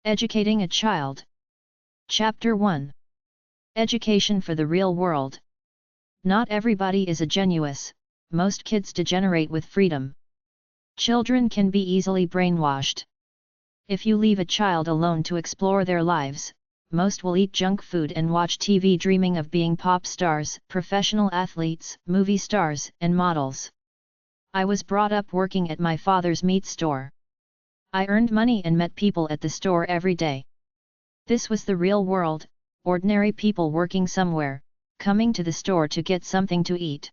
Educating a Child. Chapter 1. Education for the Real World. Not everybody is a genius, most kids degenerate with freedom. Children can be easily brainwashed. If you leave a child alone to explore their lives, most will eat junk food and watch TV dreaming of being pop stars, professional athletes, movie stars, and models. I was brought up working at my father's meat store. I earned money and met people at the store every day. This was the real world, ordinary people working somewhere, coming to the store to get something to eat.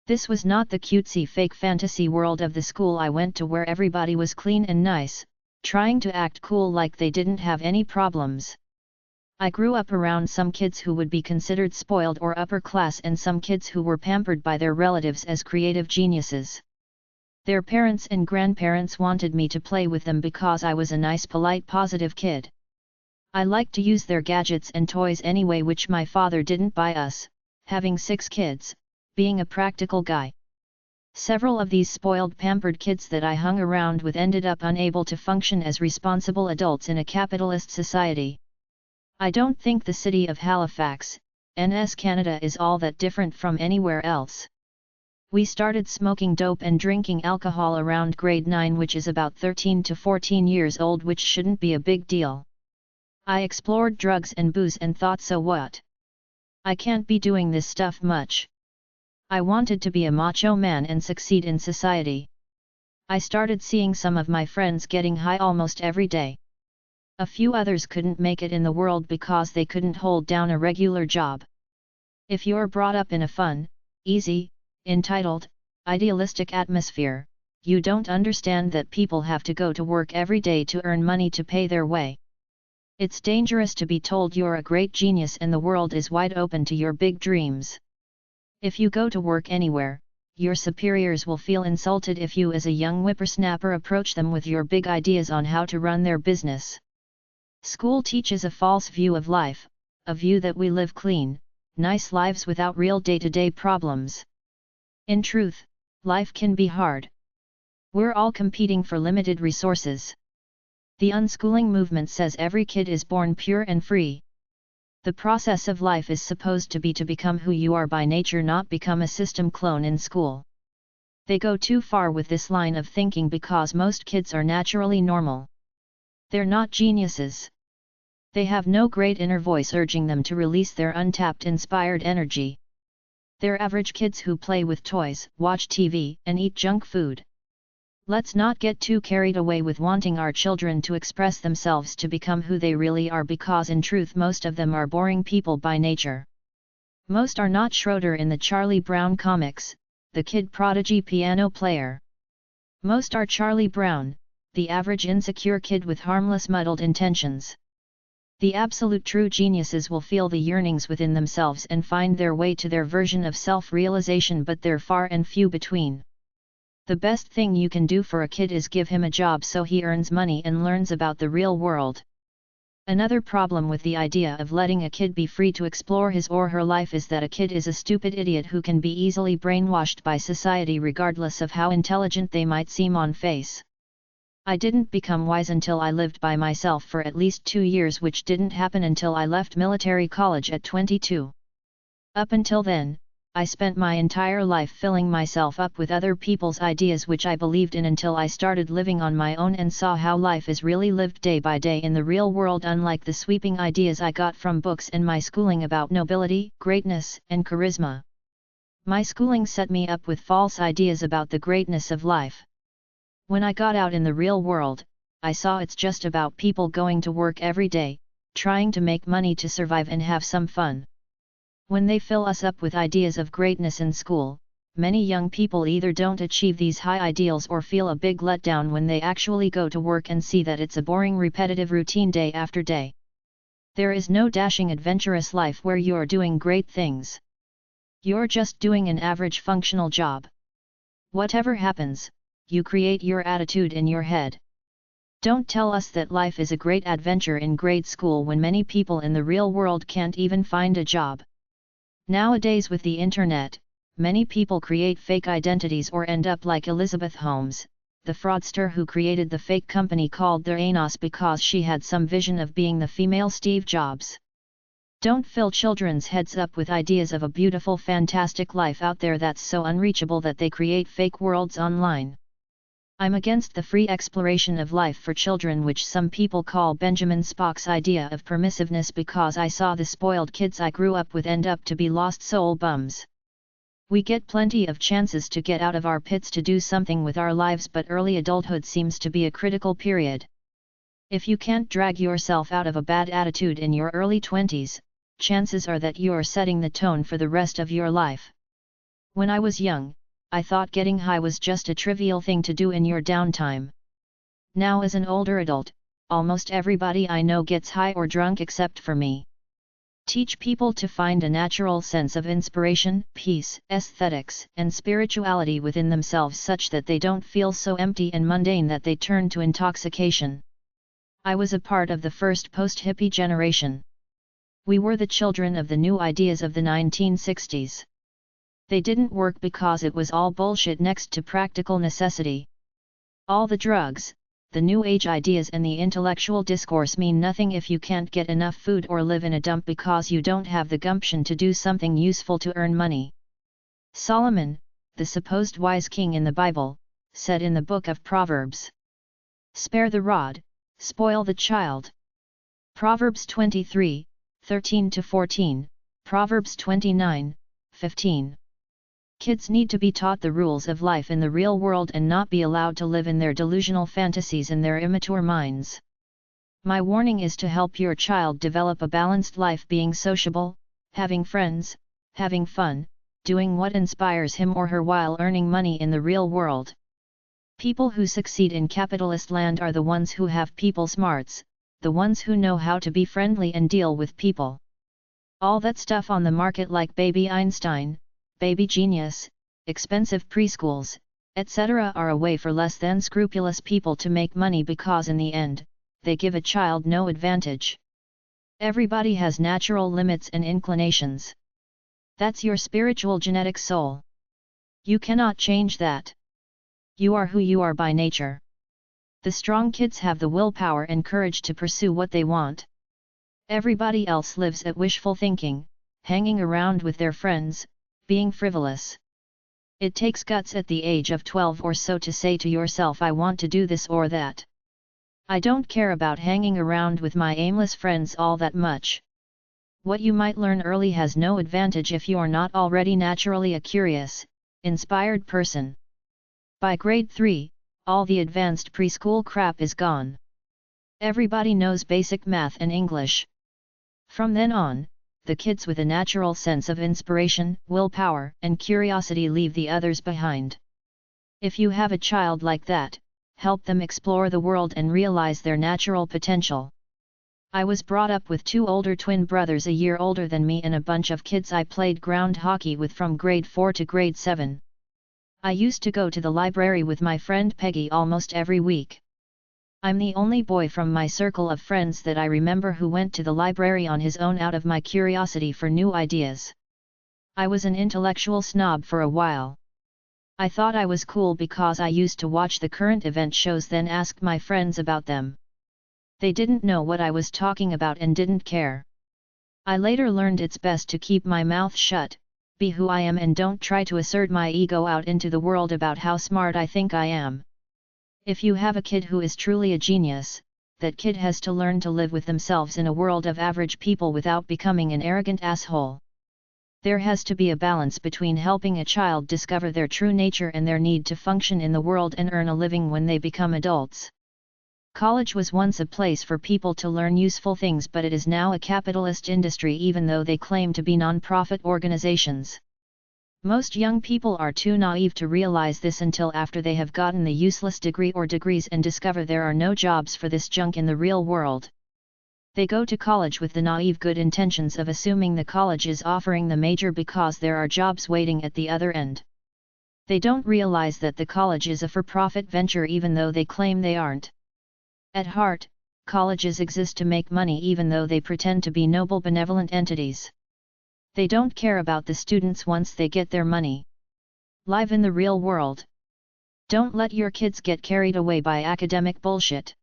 This was not the cutesy fake fantasy world of the school I went to where everybody was clean and nice, trying to act cool like they didn't have any problems. I grew up around some kids who would be considered spoiled or upper class and some kids who were pampered by their relatives as creative geniuses. Their parents and grandparents wanted me to play with them because I was a nice, polite, positive kid. I liked to use their gadgets and toys anyway, which my father didn't buy us, having 6 kids, being a practical guy. Several of these spoiled, pampered kids that I hung around with ended up unable to function as responsible adults in a capitalist society. I don't think the city of Halifax, NS Canada is all that different from anywhere else. We started smoking dope and drinking alcohol around grade 9, which is about 13 to 14 years old, which shouldn't be a big deal. I explored drugs and booze and thought, so what? I can't be doing this stuff much. I wanted to be a macho man and succeed in society. I started seeing some of my friends getting high almost every day. A few others couldn't make it in the world because they couldn't hold down a regular job. If you're brought up in a fun, easy, entitled, idealistic atmosphere, you don't understand that people have to go to work every day to earn money to pay their way. It's dangerous to be told you're a great genius and the world is wide open to your big dreams. If you go to work anywhere, your superiors will feel insulted if you as a young whippersnapper approach them with your big ideas on how to run their business. School teaches a false view of life, a view that we live clean, nice lives without real day-to-day problems. In truth, life can be hard. We're all competing for limited resources. The unschooling movement says every kid is born pure and free. The process of life is supposed to be to become who you are by nature, not become a system clone in school. They go too far with this line of thinking because most kids are naturally normal. They're not geniuses. They have no great inner voice urging them to release their untapped inspired energy. They're average kids who play with toys, watch TV, and eat junk food. Let's not get too carried away with wanting our children to express themselves to become who they really are, because in truth most of them are boring people by nature. Most are not Schroeder in the Charlie Brown comics, the kid prodigy piano player. Most are Charlie Brown, the average insecure kid with harmless muddled intentions. The absolute true geniuses will feel the yearnings within themselves and find their way to their version of self-realization, but they're far and few between. The best thing you can do for a kid is give him a job so he earns money and learns about the real world. Another problem with the idea of letting a kid be free to explore his or her life is that a kid is a stupid idiot who can be easily brainwashed by society regardless of how intelligent they might seem on face. I didn't become wise until I lived by myself for at least 2 years, which didn't happen until I left military college at 22. Up until then, I spent my entire life filling myself up with other people's ideas which I believed in until I started living on my own and saw how life is really lived day by day in the real world, unlike the sweeping ideas I got from books and my schooling about nobility, greatness, and charisma. My schooling set me up with false ideas about the greatness of life. When I got out in the real world, I saw it's just about people going to work every day, trying to make money to survive and have some fun. When they fill us up with ideas of greatness in school, many young people either don't achieve these high ideals or feel a big letdown when they actually go to work and see that it's a boring, repetitive routine day after day. There is no dashing, adventurous life where you're doing great things. You're just doing an average functional job. Whatever happens, you create your attitude in your head. Don't tell us that life is a great adventure in grade school when many people in the real world can't even find a job. Nowadays with the internet, many people create fake identities or end up like Elizabeth Holmes, the fraudster who created the fake company called Theranos because she had some vision of being the female Steve Jobs. Don't fill children's heads up with ideas of a beautiful fantastic life out there that's so unreachable that they create fake worlds online. I'm against the free exploration of life for children, which some people call Benjamin Spock's idea of permissiveness, because I saw the spoiled kids I grew up with end up to be lost soul bums. We get plenty of chances to get out of our pits to do something with our lives, but early adulthood seems to be a critical period. If you can't drag yourself out of a bad attitude in your early 20s, chances are that you're setting the tone for the rest of your life. When I was young, I thought getting high was just a trivial thing to do in your downtime. Now as an older adult, almost everybody I know gets high or drunk except for me. Teach people to find a natural sense of inspiration, peace, aesthetics, and spirituality within themselves such that they don't feel so empty and mundane that they turn to intoxication. I was a part of the first post-hippie generation. We were the children of the new ideas of the 1960s. They didn't work because it was all bullshit next to practical necessity. All the drugs, the new age ideas and the intellectual discourse mean nothing if you can't get enough food or live in a dump because you don't have the gumption to do something useful to earn money. Solomon, the supposed wise king in the Bible, said in the book of Proverbs, "Spare the rod, spoil the child." Proverbs 23, 13-14, Proverbs 29, 15. Kids need to be taught the rules of life in the real world and not be allowed to live in their delusional fantasies in their immature minds. My warning is to help your child develop a balanced life, being sociable, having friends, having fun, doing what inspires him or her while earning money in the real world. People who succeed in capitalist land are the ones who have people smarts, the ones who know how to be friendly and deal with people. All that stuff on the market like Baby Einstein, Baby Genius, expensive preschools, etc. are a way for less than scrupulous people to make money because in the end, they give a child no advantage. Everybody has natural limits and inclinations. That's your spiritual genetic soul. You cannot change that. You are who you are by nature. The strong kids have the willpower and courage to pursue what they want. Everybody else lives at wishful thinking, hanging around with their friends, being frivolous. It takes guts at the age of 12 or so to say to yourself, I want to do this or that. I don't care about hanging around with my aimless friends all that much. What you might learn early has no advantage if you're not already naturally a curious, inspired person. By grade 3, all the advanced preschool crap is gone. Everybody knows basic math and English. From then on, the kids with a natural sense of inspiration, willpower, and curiosity leave the others behind. If you have a child like that, help them explore the world and realize their natural potential. I was brought up with 2 older twin brothers a year older than me and a bunch of kids I played ground hockey with from grade 4 to grade 7. I used to go to the library with my friend Peggy almost every week. I'm the only boy from my circle of friends that I remember who went to the library on his own out of my curiosity for new ideas. I was an intellectual snob for a while. I thought I was cool because I used to watch the current event shows, then ask my friends about them. They didn't know what I was talking about and didn't care. I later learned it's best to keep my mouth shut, be who I am, and don't try to assert my ego out into the world about how smart I think I am. If you have a kid who is truly a genius, that kid has to learn to live with themselves in a world of average people without becoming an arrogant asshole. There has to be a balance between helping a child discover their true nature and their need to function in the world and earn a living when they become adults. College was once a place for people to learn useful things, but it is now a capitalist industry, even though they claim to be non-profit organizations. Most young people are too naive to realize this until after they have gotten the useless degree or degrees and discover there are no jobs for this junk in the real world. They go to college with the naive good intentions of assuming the college is offering the major because there are jobs waiting at the other end. They don't realize that the college is a for-profit venture even though they claim they aren't. At heart, colleges exist to make money even though they pretend to be noble benevolent entities. They don't care about the students once they get their money. Live in the real world. Don't let your kids get carried away by academic bullshit.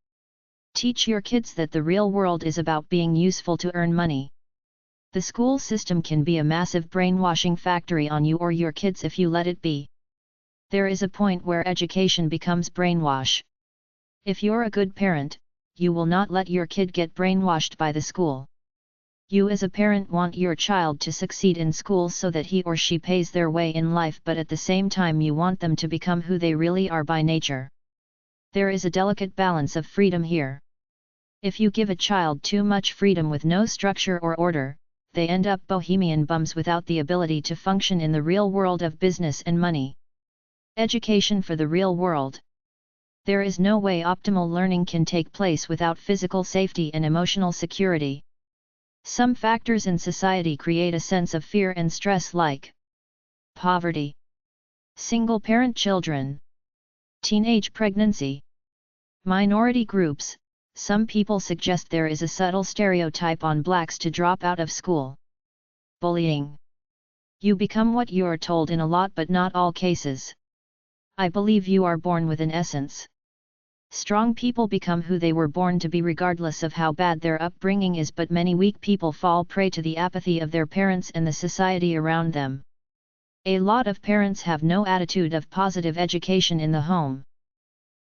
Teach your kids that the real world is about being useful to earn money. The school system can be a massive brainwashing factory on you or your kids if you let it be. There is a point where education becomes brainwash. If you're a good parent, you will not let your kid get brainwashed by the school. You as a parent want your child to succeed in school so that he or she pays their way in life, but at the same time you want them to become who they really are by nature. There is a delicate balance of freedom here. If you give a child too much freedom with no structure or order, they end up bohemian bums without the ability to function in the real world of business and money. Education for the real world. There is no way optimal learning can take place without physical safety and emotional security. Some factors in society create a sense of fear and stress like poverty, single-parent children, teenage pregnancy, minority groups. Some people suggest there is a subtle stereotype on blacks to drop out of school. Bullying. You become what you are told in a lot but not all cases. I believe you are born with an essence. Strong people become who they were born to be regardless of how bad their upbringing is, but many weak people fall prey to the apathy of their parents and the society around them. A lot of parents have no attitude of positive education in the home.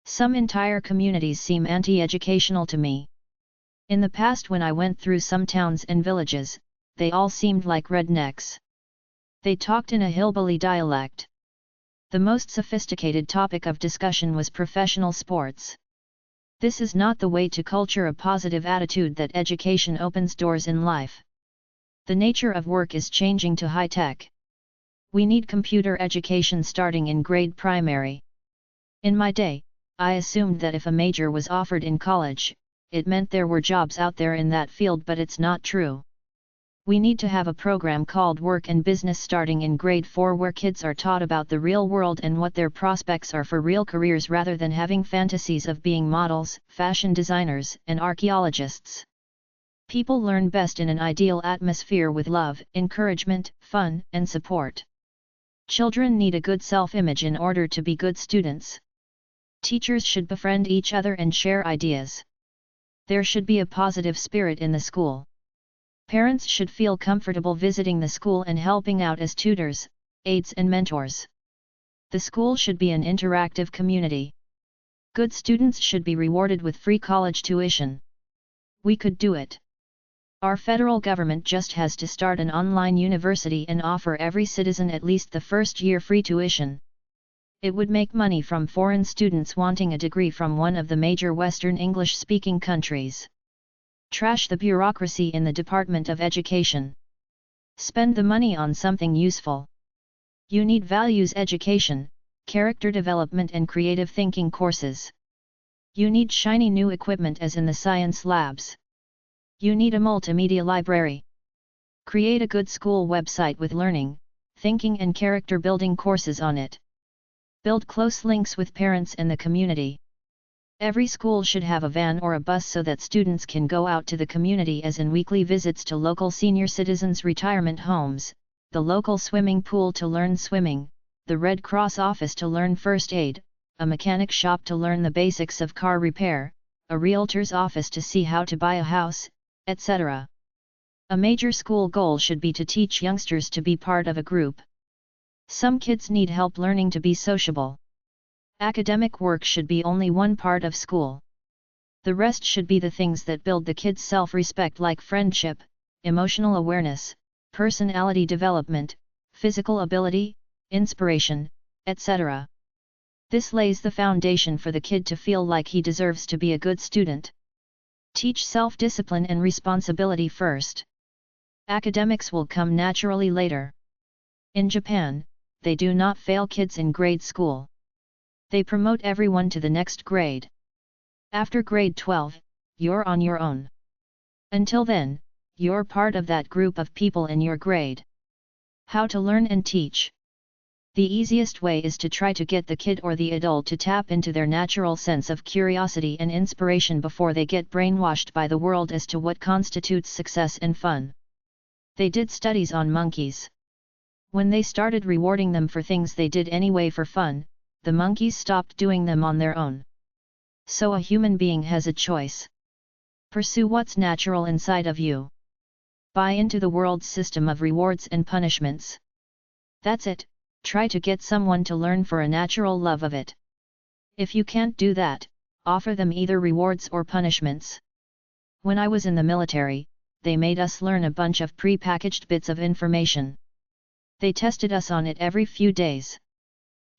Some entire communities seem anti-educational to me. In the past, when I went through some towns and villages, they all seemed like rednecks. They talked in a hillbilly dialect. The most sophisticated topic of discussion was professional sports. This is not the way to culture a positive attitude that education opens doors in life. The nature of work is changing to high tech. We need computer education starting in grade primary. In my day, I assumed that if a major was offered in college, it meant there were jobs out there in that field, but it's not true. We need to have a program called Work and Business starting in grade 4 where kids are taught about the real world and what their prospects are for real careers rather than having fantasies of being models, fashion designers, and archaeologists. People learn best in an ideal atmosphere with love, encouragement, fun, and support. Children need a good self-image in order to be good students. Teachers should befriend each other and share ideas. There should be a positive spirit in the school. Parents should feel comfortable visiting the school and helping out as tutors, aides and mentors. The school should be an interactive community. Good students should be rewarded with free college tuition. We could do it. Our federal government just has to start an online university and offer every citizen at least the first year free tuition. It would make money from foreign students wanting a degree from one of the major Western English-speaking countries. Trash the bureaucracy in the Department of Education. Spend the money on something useful. You need values education, character development and creative thinking courses. You need shiny new equipment as in the science labs. You need a multimedia library. Create a good school website with learning, thinking and character building courses on it. Build close links with parents and the community. Every school should have a van or a bus so that students can go out to the community, as in weekly visits to local senior citizens' retirement homes, the local swimming pool to learn swimming, the Red Cross office to learn first aid, a mechanic shop to learn the basics of car repair, a realtor's office to see how to buy a house, etc. A major school goal should be to teach youngsters to be part of a group. Some kids need help learning to be sociable. Academic work should be only one part of school. The rest should be the things that build the kids' self-respect, like friendship, emotional awareness, personality development, physical ability, inspiration, etc. This lays the foundation for the kid to feel like he deserves to be a good student. Teach self-discipline and responsibility first. Academics will come naturally later. In Japan, they do not fail kids in grade school. They promote everyone to the next grade. After grade 12, you're on your own. Until then, you're part of that group of people in your grade. How to learn and teach. The easiest way is to try to get the kid or the adult to tap into their natural sense of curiosity and inspiration before they get brainwashed by the world as to what constitutes success and fun. They did studies on monkeys. When they started rewarding them for things they did anyway for fun, the monkeys stopped doing them on their own. So a human being has a choice. Pursue what's natural inside of you. Buy into the world's system of rewards and punishments. That's it, try to get someone to learn for a natural love of it. If you can't do that, offer them either rewards or punishments. When I was in the military, they made us learn a bunch of pre-packaged bits of information. They tested us on it every few days.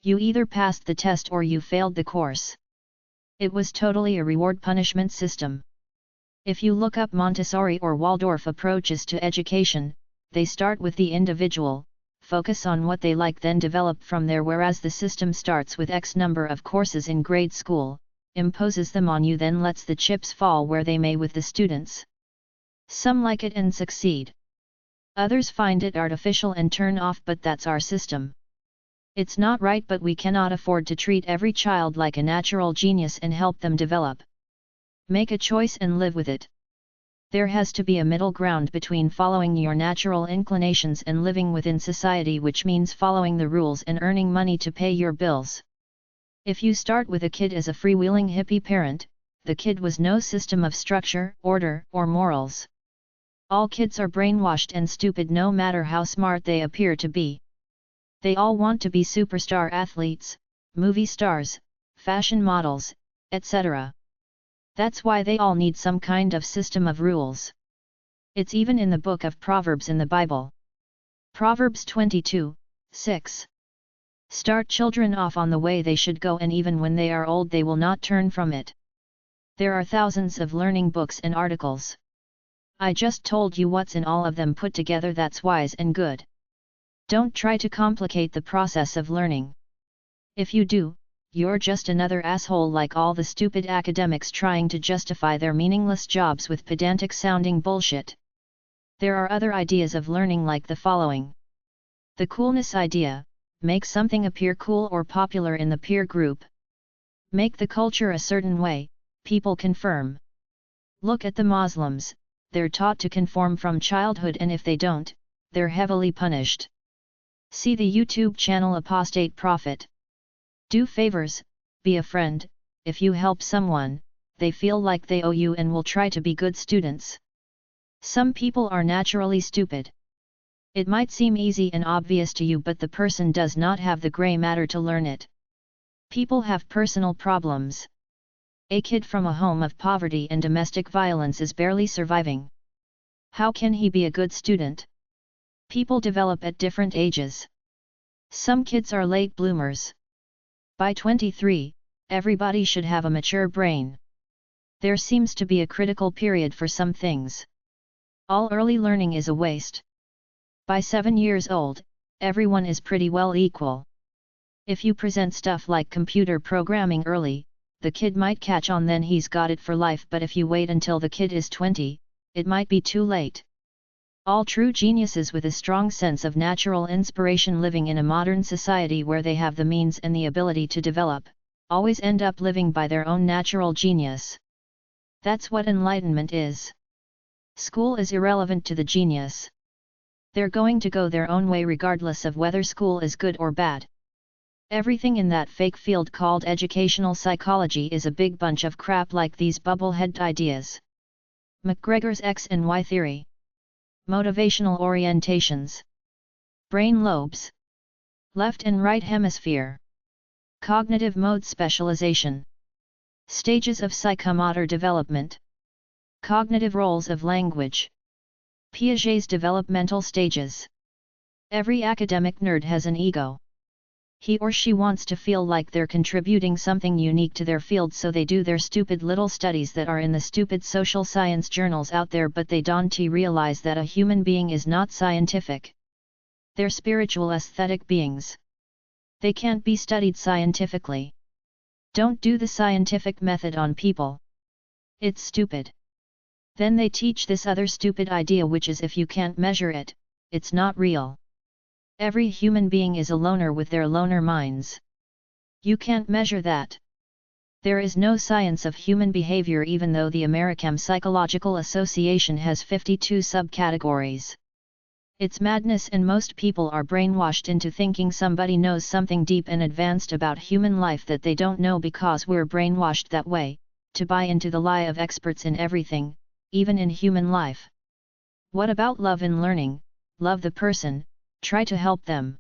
You either passed the test or you failed the course. It was totally a reward-punishment system. If you look up Montessori or Waldorf approaches to education, they start with the individual, focus on what they like, then develop from there, whereas the system starts with X number of courses in grade school, imposes them on you, then lets the chips fall where they may with the students. Some like it and succeed. Others find it artificial and turn off, but that's our system. It's not right, but we cannot afford to treat every child like a natural genius and help them develop. Make a choice and live with it. There has to be a middle ground between following your natural inclinations and living within society, which means following the rules and earning money to pay your bills. If you start with a kid as a freewheeling hippie parent, the kid was no system of structure, order, or morals. All kids are brainwashed and stupid no matter how smart they appear to be. They all want to be superstar athletes, movie stars, fashion models, etc. That's why they all need some kind of system of rules. It's even in the book of Proverbs in the Bible. Proverbs 22:6. Start children off on the way they should go, and even when they are old they will not turn from it. There are thousands of learning books and articles. I just told you what's in all of them put together that's wise and good. Don't try to complicate the process of learning. If you do, you're just another asshole like all the stupid academics trying to justify their meaningless jobs with pedantic sounding bullshit. There are other ideas of learning like the following. The coolness idea: make something appear cool or popular in the peer group. Make the culture a certain way, people confirm. Look at the Muslims, they're taught to conform from childhood, and if they don't, they're heavily punished. See the YouTube channel Apostate Prophet. Do favors, be a friend. If you help someone, they feel like they owe you and will try to be good students. Some people are naturally stupid. It might seem easy and obvious to you, but the person does not have the gray matter to learn it. People have personal problems. A kid from a home of poverty and domestic violence is barely surviving. How can he be a good student? People develop at different ages. Some kids are late bloomers. By 23, everybody should have a mature brain. There seems to be a critical period for some things. All early learning is a waste. By 7 years old, everyone is pretty well equal. If you present stuff like computer programming early, the kid might catch on, then he's got it for life, but if you wait until the kid is 20, it might be too late. All true geniuses with a strong sense of natural inspiration living in a modern society where they have the means and the ability to develop, always end up living by their own natural genius. That's what enlightenment is. School is irrelevant to the genius. They're going to go their own way regardless of whether school is good or bad. Everything in that fake field called educational psychology is a big bunch of crap like these bubblehead ideas. McGregor's X and Y theory. Motivational orientations. Brain lobes. Left and right hemisphere. Cognitive mode specialization. Stages of psychomotor development. Cognitive roles of language. Piaget's developmental stages. Every academic nerd has an ego. He or she wants to feel like they're contributing something unique to their field, so they do their stupid little studies that are in the stupid social science journals out there, but they don't realize that a human being is not scientific. They're spiritual aesthetic beings. They can't be studied scientifically. Don't do the scientific method on people. It's stupid. Then they teach this other stupid idea, which is if you can't measure it, it's not real. Every human being is a loner with their loner minds. You can't measure that. There is no science of human behavior, even though the American Psychological Association has 52 subcategories. It's madness, and most people are brainwashed into thinking somebody knows something deep and advanced about human life that they don't know, because we're brainwashed that way, to buy into the lie of experts in everything, even in human life. What about love and learning? Love the person, try to help them.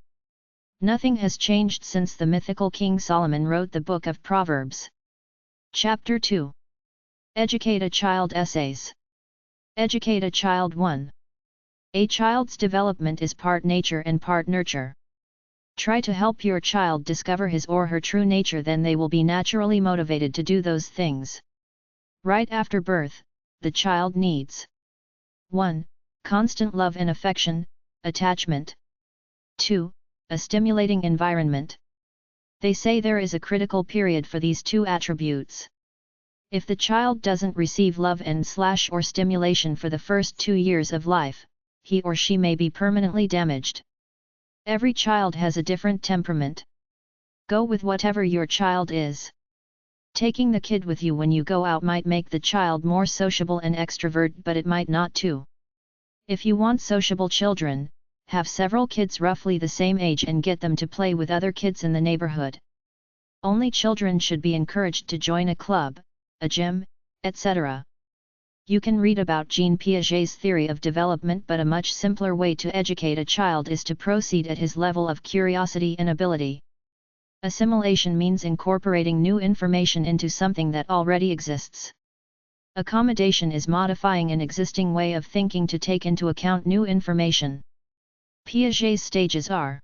Nothing has changed since the mythical King Solomon wrote the book of Proverbs. Chapter 2. Educate a Child Essays. Educate a Child 1. A child's development is part nature and part nurture. Try to help your child discover his or her true nature, then they will be naturally motivated to do those things. Right after birth, the child needs 1. Constant love and affection, attachment. 2. A stimulating environment. They say there is a critical period for these two attributes. If the child doesn't receive love and/or stimulation for the first 2 years of life, he or she may be permanently damaged. Every child has a different temperament. Go with whatever your child is. Taking the kid with you when you go out might make the child more sociable and extrovert, but it might not too. If you want sociable children, have several kids roughly the same age and get them to play with other kids in the neighborhood. Only children should be encouraged to join a club, a gym, etc. You can read about Jean Piaget's theory of development, but a much simpler way to educate a child is to proceed at his level of curiosity and ability. Assimilation means incorporating new information into something that already exists. Accommodation is modifying an existing way of thinking to take into account new information. Piaget's stages are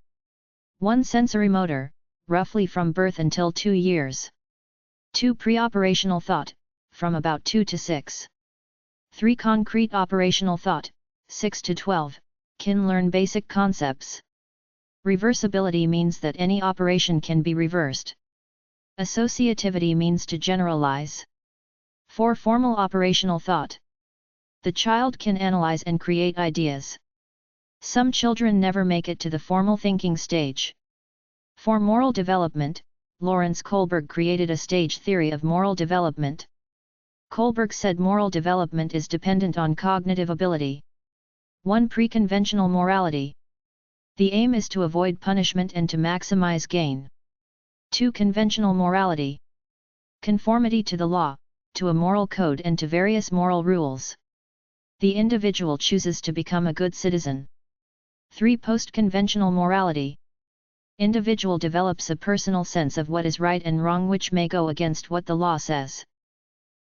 1. Sensorimotor, roughly from birth until 2 years. 2. Pre-operational thought, from about 2 to 6. 3. Concrete operational thought, 6 to 12, can learn basic concepts. Reversibility means that any operation can be reversed. Associativity means to generalize. 4. Formal operational thought. The child can analyze and create ideas. Some children never make it to the formal thinking stage. For moral development, Lawrence Kohlberg created a stage theory of moral development. Kohlberg said moral development is dependent on cognitive ability. 1. Pre-conventional morality. The aim is to avoid punishment and to maximize gain. 2. Conventional morality. Conformity to the law, to a moral code and to various moral rules. The individual chooses to become a good citizen. 3. Post-conventional morality. Individual develops a personal sense of what is right and wrong, which may go against what the law says.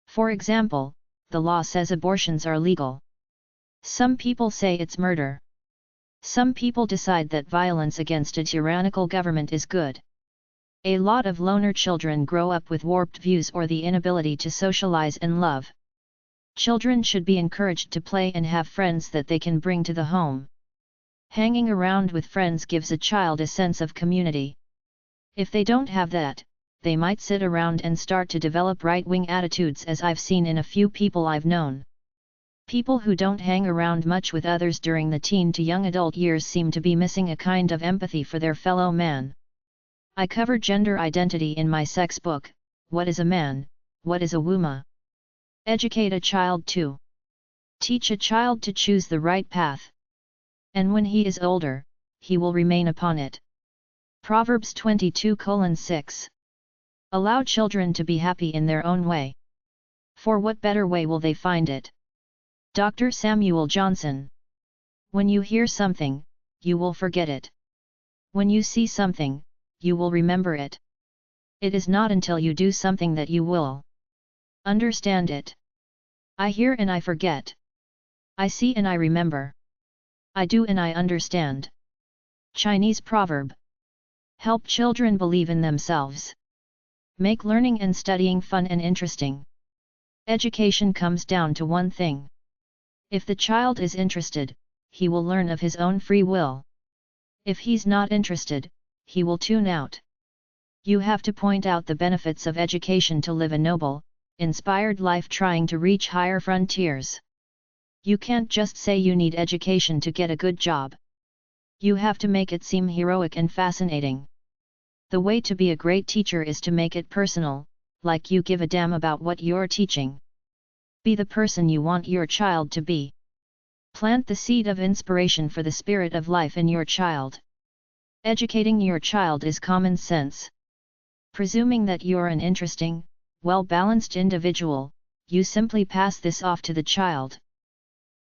For example, the law says abortions are legal. Some people say it's murder. Some people decide that violence against a tyrannical government is good. A lot of loner children grow up with warped views or the inability to socialize and love. Children should be encouraged to play and have friends that they can bring to the home. Hanging around with friends gives a child a sense of community. If they don't have that, they might sit around and start to develop right-wing attitudes, as I've seen in a few people I've known. People who don't hang around much with others during the teen to young adult years seem to be missing a kind of empathy for their fellow man. I cover gender identity in my sex book, What is a Man, What is a Woman? Educate a Child 2. Teach a child to choose the right path. And when he is older, he will remain upon it. Proverbs 22:6. Allow children to be happy in their own way. For what better way will they find it? Dr. Samuel Johnson. When you hear something, you will forget it. When you see something, you will remember it. It is not until you do something that you will understand it. I hear and I forget. I see and I remember. I do and I understand. Chinese proverb. Help children believe in themselves. Make learning and studying fun and interesting. Education comes down to one thing. If the child is interested, he will learn of his own free will. If he's not interested, he will tune out. You have to point out the benefits of education to live a noble, inspired life trying to reach higher frontiers. You can't just say you need education to get a good job. You have to make it seem heroic and fascinating. The way to be a great teacher is to make it personal, like you give a damn about what you're teaching. Be the person you want your child to be. Plant the seed of inspiration for the spirit of life in your child. Educating your child is common sense. Presuming that you're an interesting, well-balanced individual, you simply pass this off to the child.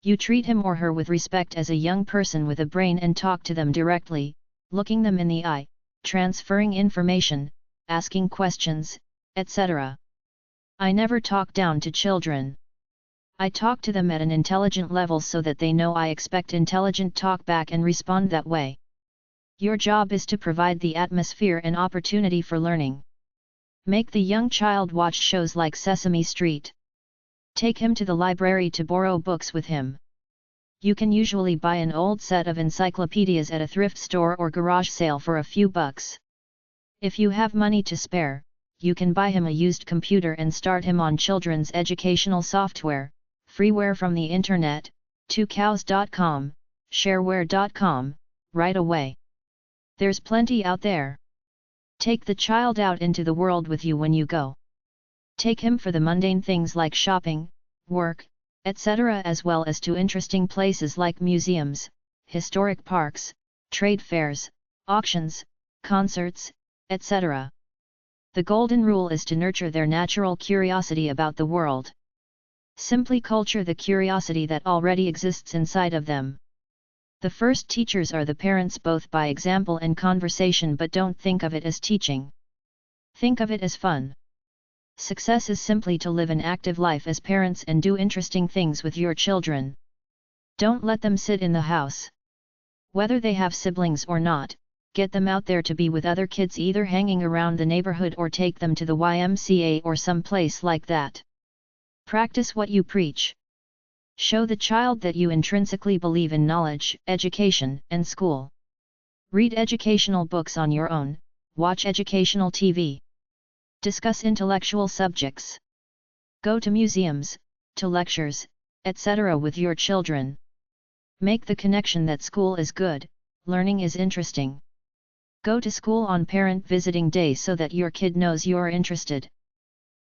You treat him or her with respect as a young person with a brain and talk to them directly, looking them in the eye, transferring information, asking questions, etc. I never talk down to children. I talk to them at an intelligent level so that they know I expect intelligent talk back and respond that way. Your job is to provide the atmosphere and opportunity for learning. Make the young child watch shows like Sesame Street. Take him to the library to borrow books with him. You can usually buy an old set of encyclopedias at a thrift store or garage sale for a few bucks. If you have money to spare, you can buy him a used computer and start him on children's educational software, freeware from the internet, 2cows.com, shareware.com, right away. There's plenty out there. Take the child out into the world with you when you go. Take him for the mundane things like shopping, work, etc., as well as to interesting places like museums, historic parks, trade fairs, auctions, concerts, etc. The golden rule is to nurture their natural curiosity about the world. Simply culture the curiosity that already exists inside of them. The first teachers are the parents both by example and conversation, but don't think of it as teaching. Think of it as fun. Success is simply to live an active life as parents and do interesting things with your children. Don't let them sit in the house. Whether they have siblings or not, get them out there to be with other kids, either hanging around the neighborhood or take them to the YMCA or some place like that. Practice what you preach. Show the child that you intrinsically believe in knowledge, education, and school. Read educational books on your own, watch educational TV. Discuss intellectual subjects. Go to museums, to lectures, etc. with your children. Make the connection that school is good, learning is interesting. Go to school on parent visiting days so that your kid knows you're interested.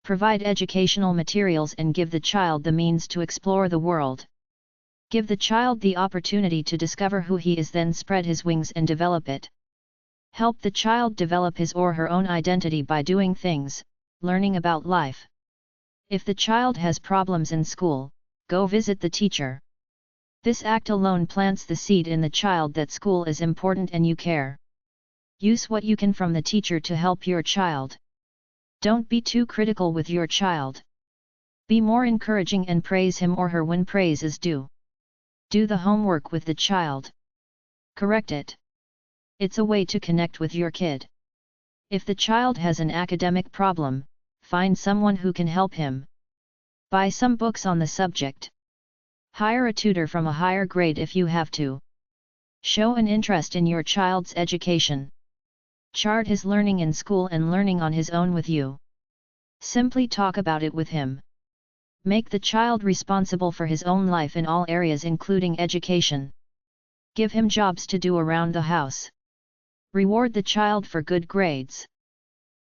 Provide educational materials and give the child the means to explore the world. Give the child the opportunity to discover who he is, then spread his wings and develop it. Help the child develop his or her own identity by doing things, learning about life. If the child has problems in school, go visit the teacher. This act alone plants the seed in the child that school is important and you care. Use what you can from the teacher to help your child. Don't be too critical with your child. Be more encouraging and praise him or her when praise is due. Do the homework with the child. Correct it. It's a way to connect with your kid. If the child has an academic problem, find someone who can help him. Buy some books on the subject. Hire a tutor from a higher grade if you have to. Show an interest in your child's education. Chart his learning in school and learning on his own with you. Simply talk about it with him. Make the child responsible for his own life in all areas including education. Give him jobs to do around the house. Reward the child for good grades.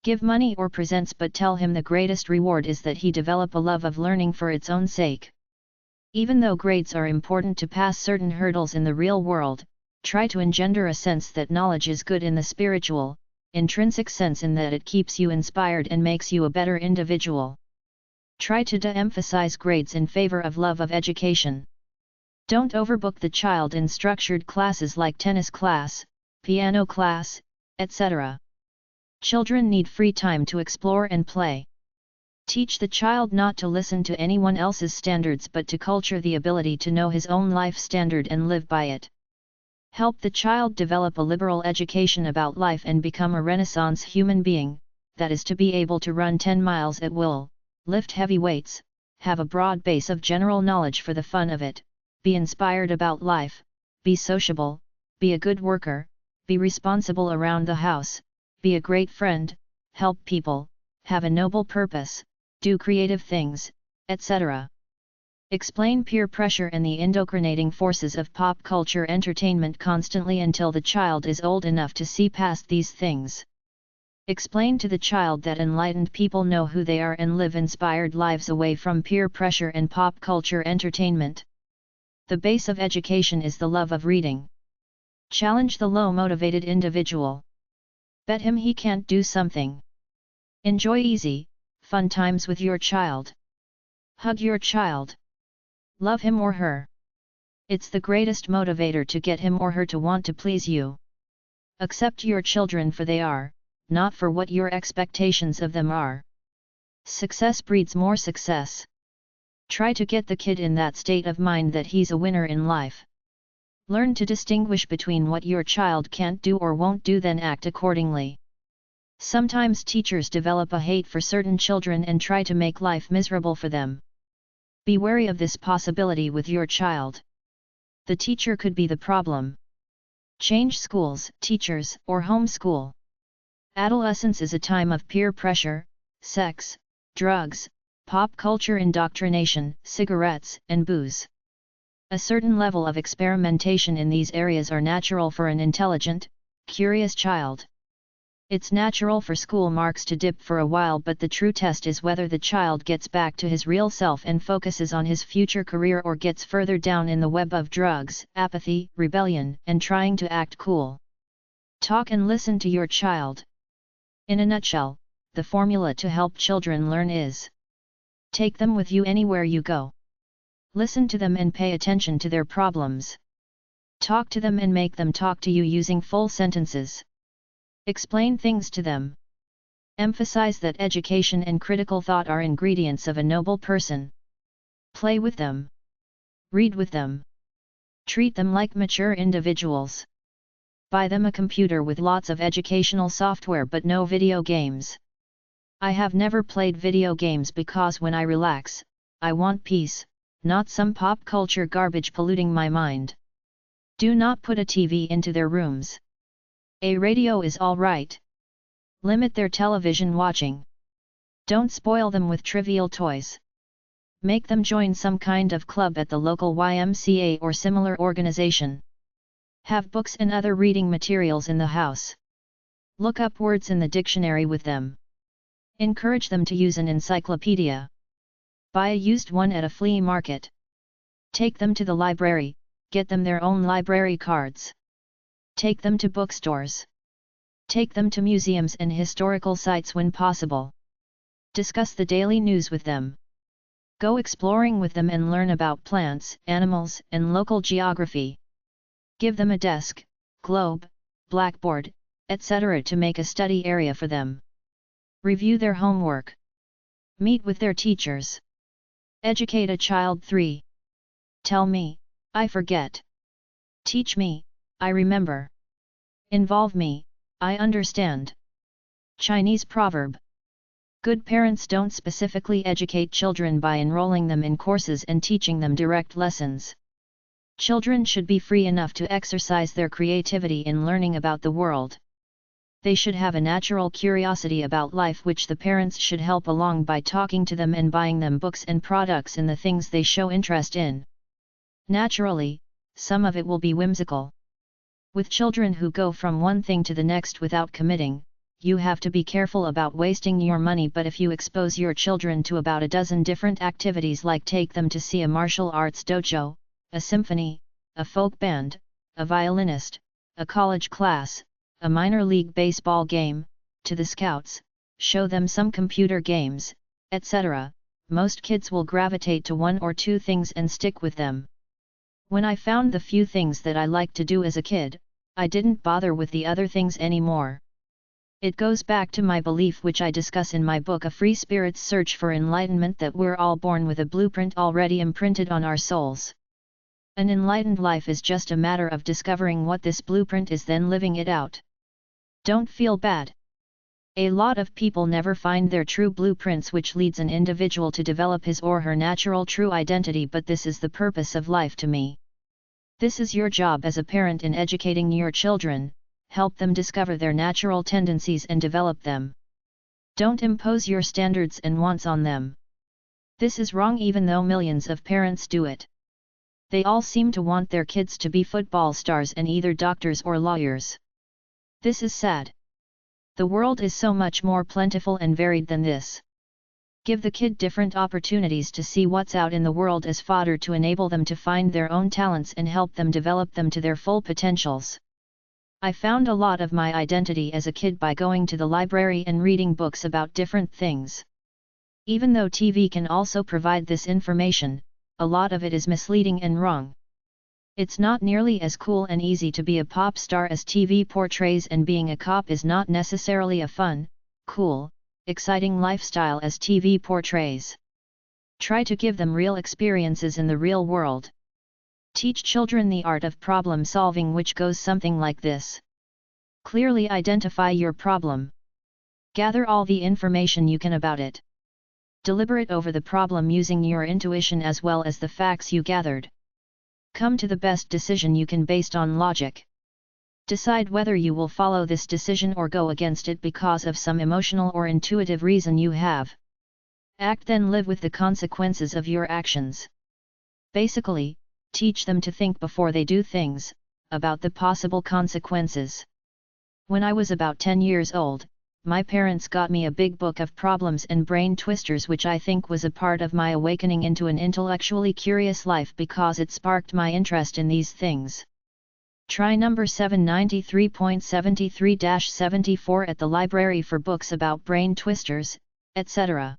Give money or presents, but tell him the greatest reward is that he develop a love of learning for its own sake. Even though grades are important to pass certain hurdles in the real world, try to engender a sense that knowledge is good in the spiritual, intrinsic sense, in that it keeps you inspired and makes you a better individual. Try to de-emphasize grades in favor of love of education. Don't overbook the child in structured classes like tennis class, piano class, etc. Children need free time to explore and play. Teach the child not to listen to anyone else's standards but to culture the ability to know his own life standard and live by it. Help the child develop a liberal education about life and become a Renaissance human being, that is to be able to run 10 miles at will, lift heavy weights, have a broad base of general knowledge for the fun of it, be inspired about life, be sociable, be a good worker, be responsible around the house, be a great friend, help people, have a noble purpose, do creative things, etc. Explain peer pressure and the endocrinating forces of pop culture entertainment constantly until the child is old enough to see past these things. Explain to the child that enlightened people know who they are and live inspired lives away from peer pressure and pop culture entertainment. The base of education is the love of reading. Challenge the low-motivated individual. Bet him he can't do something. Enjoy easy, fun times with your child. Hug your child. Love him or her. It's the greatest motivator to get him or her to want to please you. Accept your children for they are, not for what your expectations of them are. Success breeds more success. Try to get the kid in that state of mind that he's a winner in life. Learn to distinguish between what your child can't do or won't do, then act accordingly. Sometimes teachers develop a hate for certain children and try to make life miserable for them. Be wary of this possibility with your child. The teacher could be the problem. Change schools, teachers, or homeschool. Adolescence is a time of peer pressure, sex, drugs, pop culture indoctrination, cigarettes, and booze. A certain level of experimentation in these areas are natural for an intelligent, curious child. It's natural for school marks to dip for a while, but the true test is whether the child gets back to his real self and focuses on his future career or gets further down in the web of drugs, apathy, rebellion, and trying to act cool. Talk and listen to your child. In a nutshell, the formula to help children learn is: take them with you anywhere you go. Listen to them and pay attention to their problems. Talk to them and make them talk to you using full sentences. Explain things to them. Emphasize that education and critical thought are ingredients of a noble person. Play with them. Read with them. Treat them like mature individuals. Buy them a computer with lots of educational software but no video games. I have never played video games because when I relax, I want peace, not some pop culture garbage polluting my mind. Do not put a TV into their rooms. A radio is all right. Limit their television watching. Don't spoil them with trivial toys. Make them join some kind of club at the local YMCA or similar organization. Have books and other reading materials in the house. Look up words in the dictionary with them. Encourage them to use an encyclopedia. Buy a used one at a flea market. Take them to the library, get them their own library cards. Take them to bookstores. Take them to museums and historical sites when possible. Discuss the daily news with them. Go exploring with them and learn about plants, animals, and local geography. Give them a desk, globe, blackboard, etc. to make a study area for them. Review their homework. Meet with their teachers. Educate a child. 3. Tell me, I forget. Teach me, I remember. Involve me, I understand. Chinese proverb. Good parents don't specifically educate children by enrolling them in courses and teaching them direct lessons. Children should be free enough to exercise their creativity in learning about the world. They should have a natural curiosity about life which the parents should help along by talking to them and buying them books and products in the things they show interest in. Naturally, some of it will be whimsical. With children who go from one thing to the next without committing, you have to be careful about wasting your money, but if you expose your children to about a dozen different activities, like take them to see a martial arts dojo, a symphony, a folk band, a violinist, a college class, a minor league baseball game, to the scouts, show them some computer games, etc., most kids will gravitate to one or two things and stick with them. When I found the few things that I liked to do as a kid, I didn't bother with the other things anymore. It goes back to my belief, which I discuss in my book A Free Spirit's Search for Enlightenment, that we're all born with a blueprint already imprinted on our souls. An enlightened life is just a matter of discovering what this blueprint is, then living it out. Don't feel bad. A lot of people never find their true blueprints, which leads an individual to develop his or her natural true identity, but this is the purpose of life to me. This is your job as a parent in educating your children. Help them discover their natural tendencies and develop them. Don't impose your standards and wants on them. This is wrong, even though millions of parents do it. They all seem to want their kids to be football stars and either doctors or lawyers. This is sad. The world is so much more plentiful and varied than this. Give the kid different opportunities to see what's out in the world as fodder to enable them to find their own talents and help them develop them to their full potentials. I found a lot of my identity as a kid by going to the library and reading books about different things. Even though TV can also provide this information, a lot of it is misleading and wrong. It's not nearly as cool and easy to be a pop star as TV portrays, and being a cop is not necessarily a fun, cool, exciting lifestyle as TV portrays. Try to give them real experiences in the real world. Teach children the art of problem solving, which goes something like this. Clearly identify your problem. Gather all the information you can about it. Deliberate over the problem using your intuition as well as the facts you gathered. Come to the best decision you can based on logic. Decide whether you will follow this decision or go against it because of some emotional or intuitive reason you have. Act, then live with the consequences of your actions. Basically, teach them to think before they do things, about the possible consequences. When I was about 10 years old, my parents got me a big book of problems and brain twisters, which I think was a part of my awakening into an intellectually curious life because it sparked my interest in these things. Try number 793.73-74 at the library for books about brain twisters, etc.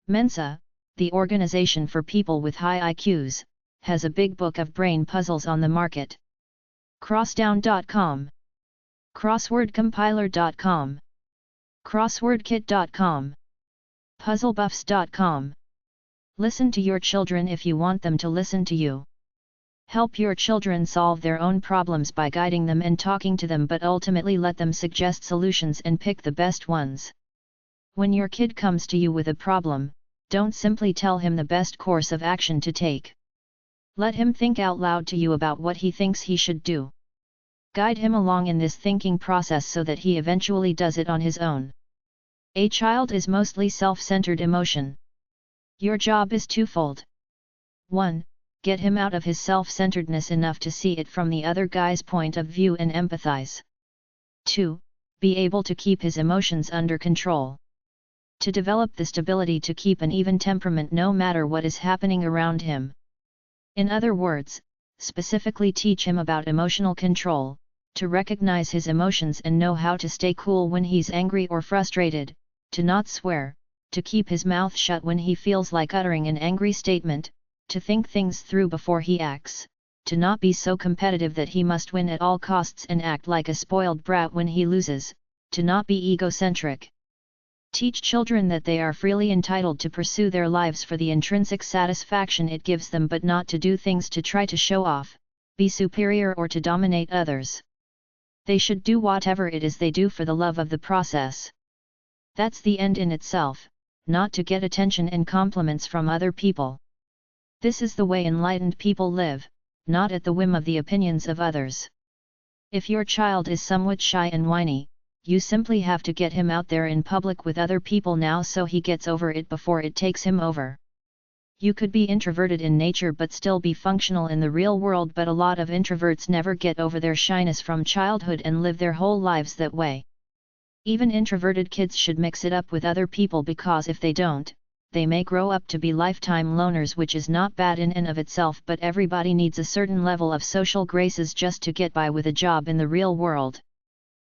Mensa, the organization for people with high IQs, has a big book of brain puzzles on the market. Crossdown.com, crosswordcompiler.com, crosswordkit.com, puzzlebuffs.com. Listen to your children if you want them to listen to you. Help your children solve their own problems by guiding them and talking to them, but ultimately let them suggest solutions and pick the best ones. When your kid comes to you with a problem, don't simply tell him the best course of action to take. Let him think out loud to you about what he thinks he should do. Guide him along in this thinking process so that he eventually does it on his own. A child is mostly self-centered emotion. Your job is twofold. 1. Get him out of his self-centeredness enough to see it from the other guy's point of view and empathize. 2. Be able to keep his emotions under control. To develop the stability to keep an even temperament no matter what is happening around him. In other words, specifically teach him about emotional control, to recognize his emotions and know how to stay cool when he's angry or frustrated, to not swear, to keep his mouth shut when he feels like uttering an angry statement, to think things through before he acts, to not be so competitive that he must win at all costs and act like a spoiled brat when he loses, to not be egocentric. Teach children that they are freely entitled to pursue their lives for the intrinsic satisfaction it gives them, but not to do things to try to show off, be superior, or to dominate others. They should do whatever it is they do for the love of the process. That's the end in itself, not to get attention and compliments from other people. This is the way enlightened people live, not at the whim of the opinions of others. If your child is somewhat shy and whiny, you simply have to get him out there in public with other people now so he gets over it before it takes him over. You could be introverted in nature but still be functional in the real world, but a lot of introverts never get over their shyness from childhood and live their whole lives that way. Even introverted kids should mix it up with other people, because if they don't, they may grow up to be lifetime loners, which is not bad in and of itself, but everybody needs a certain level of social graces just to get by with a job in the real world.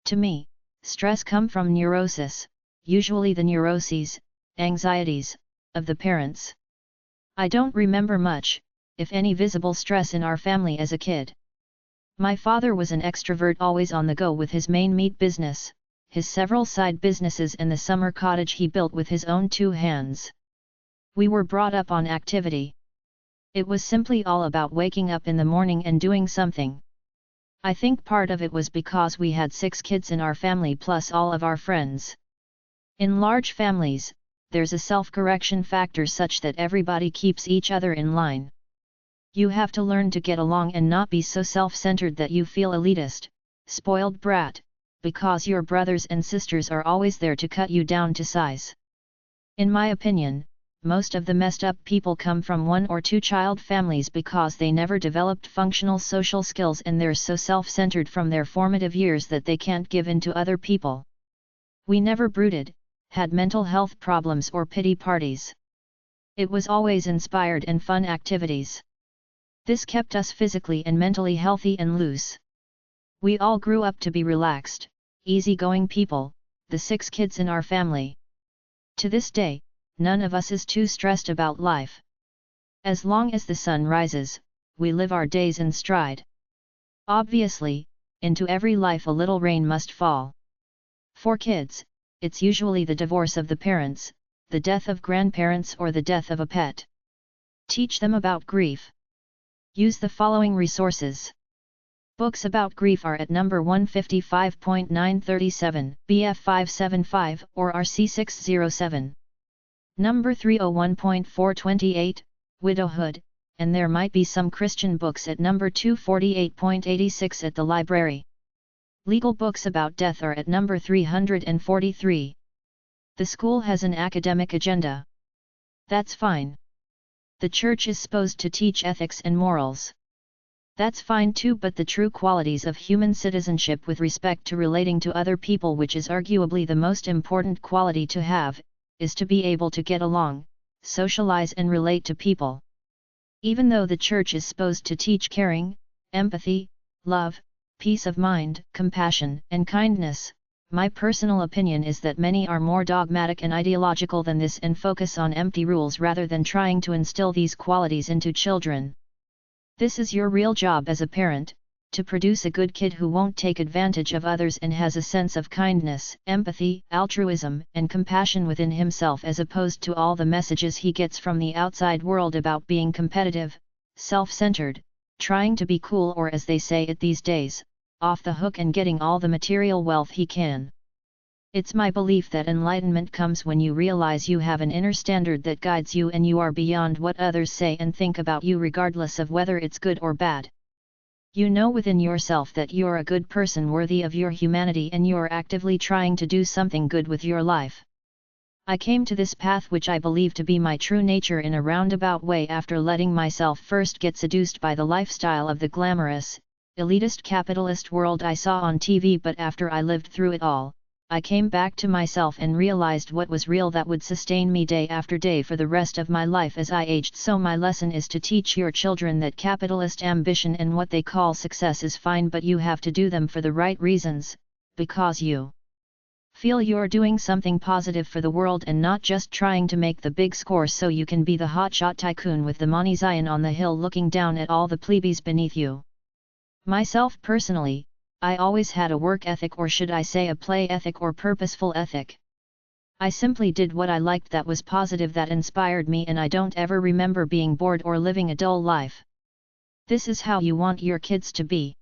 To me, stress comes from neurosis, usually the neuroses, anxieties, of the parents. I don't remember much, if any, visible stress in our family as a kid. My father was an extrovert, always on the go with his main meat business, his several side businesses, and the summer cottage he built with his own 2 hands. We were brought up on activity. It was simply all about waking up in the morning and doing something. I think part of it was because we had 6 kids in our family plus all of our friends. In large families, there's a self-correction factor such that everybody keeps each other in line. You have to learn to get along and not be so self-centered that you feel elitist, spoiled brat, because your brothers and sisters are always there to cut you down to size. In my opinion, most of the messed up people come from 1 or 2 child families because they never developed functional social skills and they're so self-centered from their formative years that they can't give in to other people. We never brooded, had mental health problems or pity parties. It was always inspired and fun activities. This kept us physically and mentally healthy and loose. We all grew up to be relaxed, easygoing people, the 6 kids in our family. To this day, none of us is too stressed about life. As long as the sun rises, we live our days in stride. Obviously, into every life a little rain must fall. For kids, it's usually the divorce of the parents, the death of grandparents or the death of a pet. Teach them about grief. Use the following resources. Books about grief are at number 155.937, BF 575 or RC 607. Number 301.428, Widowhood, and there might be some Christian books at number 248.86 at the library. Legal books about death are at number 343. The school has an academic agenda. That's fine. The church is supposed to teach ethics and morals. That's fine too, but the true qualities of human citizenship with respect to relating to other people, which is arguably the most important quality to have, is to be able to get along, socialize and relate to people. Even though the church is supposed to teach caring, empathy, love, peace of mind, compassion, and kindness, my personal opinion is that many are more dogmatic and ideological than this and focus on empty rules rather than trying to instill these qualities into children. This is your real job as a parent, to produce a good kid who won't take advantage of others and has a sense of kindness, empathy, altruism, and compassion within himself, as opposed to all the messages he gets from the outside world about being competitive, self-centered, trying to be cool, or as they say it these days, off the hook and getting all the material wealth he can. It's my belief that enlightenment comes when you realize you have an inner standard that guides you and you are beyond what others say and think about you, regardless of whether it's good or bad. You know within yourself that you're a good person worthy of your humanity and you're actively trying to do something good with your life. I came to this path, which I believe to be my true nature, in a roundabout way after letting myself first get seduced by the lifestyle of the glamorous, elitist capitalist world I saw on TV, but after I lived through it all, I came back to myself and realized what was real that would sustain me day after day for the rest of my life as I aged. So my lesson is to teach your children that capitalist ambition and what they call success is fine, but you have to do them for the right reasons, because you feel you're doing something positive for the world and not just trying to make the big score so you can be the hotshot tycoon with the money Zion on the hill looking down at all the plebeies beneath you. Myself personally, I always had a work ethic, or should I say a play ethic or purposeful ethic. I simply did what I liked that was positive, that inspired me, and I don't ever remember being bored or living a dull life. This is how you want your kids to be.